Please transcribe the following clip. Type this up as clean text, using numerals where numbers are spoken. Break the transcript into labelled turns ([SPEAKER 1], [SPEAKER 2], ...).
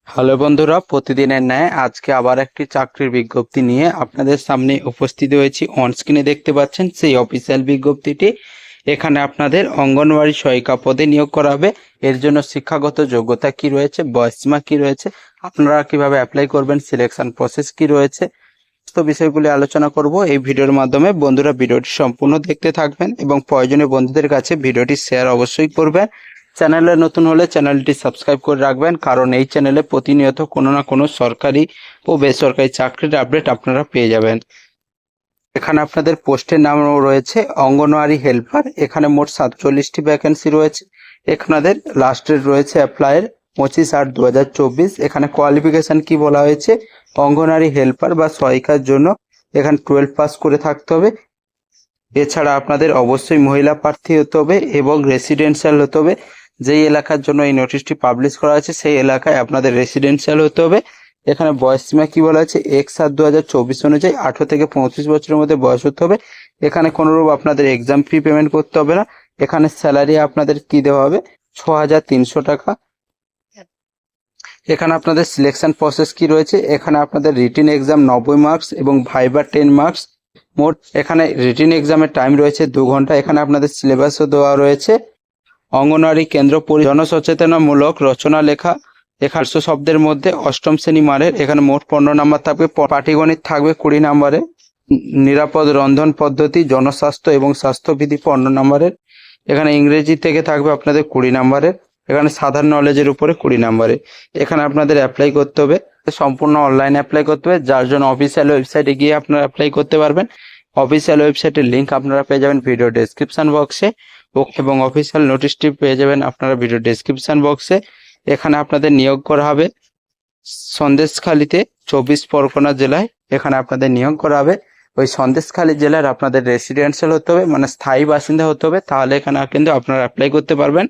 [SPEAKER 1] Hello বন্ধুরা, প্রতিদিনের ন্যায় আজকে আবার একটি চাকরির বিজ্ঞপ্তি নিয়ে আপনাদের সামনে উপস্থিত হয়েছি। অনস্ক্রিনে দেখতে পাচ্ছেন সেই অফিসিয়াল বিজ্ঞপ্তিটি। এখানে আপনাদের অঙ্গনওয়াড়ি সহায়িকা পদে নিয়োগ করা হবে। এর জন্য শিক্ষাগত যোগ্যতা কি রয়েছে, বয়সসীমা কি রয়েছে, আপনারা কিভাবে অ্যাপ্লাই করবেন, সিলেকশন প্রসেস কি রয়েছে, তো বিষয়গুলি আলোচনা করব এই ভিডিওর মাধ্যমে। বন্ধুরা, ভিডিওটি সম্পূর্ণ দেখতে থাকবেন এবং প্রয়োজনীয় বন্ধুদের কাছে ভিডিওটি শেয়ার অবশ্যই করবেন। চ্যানেলে নতুন হলে চ্যানেলটি সাবস্ক্রাইব করে রাখবেন, কারণ এই চ্যানেলে প্রতিনিয়ত কোনো না কোনো সরকারি ও বেসরকারি চাকরির আপডেট আপনারা পেয়ে যাবেন। এখানে আপনাদের পোস্টের নাম রয়েছে অঙ্গনওয়াড়ি হেল্পার। এখানে মোট 47টি ভ্যাকেন্সি রয়েছে। এখানের লাস্ট ডেট রয়েছে অ্যাপ্লাইয়ের 25/8/2024। এখানে কোয়ালিফিকেশন কি বলা হয়েছে, অঙ্গনওয়াড়ি হেল্পার বা সহায়িকার জন্য এখানে 12 পাস করে থাকতে হবে। এছাড়া আপনাদের অবশ্যই মহিলা প্রার্থী হতে হবে এবং রেসিডেন্সিয়াল হতে হবে। যেই এলাকার জন্য এই নোটিশটি পাবলিশ করা হয়েছে সেই এলাকায় আপনাদের রেসিডেন্সিয়াল হতে হবে। এখানে বয়সসীমা কি বলা হয়েছে, 1/7/2024 অনুযায়ী 18 থেকে 35 বছরের মধ্যে বয়স হতে হবে। এখানে কোনোরূপ আপনাদের এক্সাম ফি পেমেন্ট করতে হবে না। এখানে স্যালারি আপনাদের কি দেওয়া হবে, 6,300 টাকা। এখানে আপনাদের সিলেকশন প্রসেস কি রয়েছে, এখানে আপনাদের রিটেন এক্সাম 90 মার্কস এবং ভাইবা 10 মার্কস। মোট এখানে রিটেন এক্সামের টাইম রয়েছে 2 ঘন্টা। এখানে আপনাদের সিলেবাসও দেওয়া রয়েছে। অঙ্গনওয়াড়ি কেন্দ্র জনসচেতনামূলক রচনা লেখা, এখানে 100 শব্দের মধ্যে অষ্টম শ্রেণী মানের। এখানে মোট 15 নাম্বার থাকবে, পাটিগণিত থাকবে 20 নাম্বারে, নিরাপদ রন্ধন পদ্ধতি, জনস্বাস্থ্য এবং স্বাস্থ্যবিধি 15 নাম্বারের। এখানে ইংরেজি থেকে থাকবে আপনাদের 20 নাম্বারের। এখানে সাধারণ নলেজের উপরে 20 নাম্বারে। এখানে আপনাদের অ্যাপ্লাই করতে হবে, সম্পূর্ণ অনলাইনে অ্যাপ্লাই করতে হবে, যার জন্য অফিসিয়াল ওয়েবসাইটে গিয়ে আপনারা অ্যাপ্লাই করতে পারবেন। অফিসিয়াল ওয়েবসাইটের লিঙ্ক আপনারা পেয়ে যাবেন ভিডিও ডেসক্রিপশন বক্সে এবং অফিসিয়াল নোটিশটি পেয়ে যাবেন আপনারা ভিডিও ডেসক্রিপশন বক্সে। এখানে আপনাদের নিয়োগ করা হবে সন্দেশখালীতে, 24 পরগনা জেলায় এখানে আপনাদের নিয়োগ করা হবে। ওই সন্দেশখালী জেলার আপনাদের রেসিডেন্সিয়াল হতে হবে, মানে স্থায়ী বাসিন্দা হতে হবে, তাহলে এখানে কিন্তু আপনারা অ্যাপ্লাই করতে পারবেন।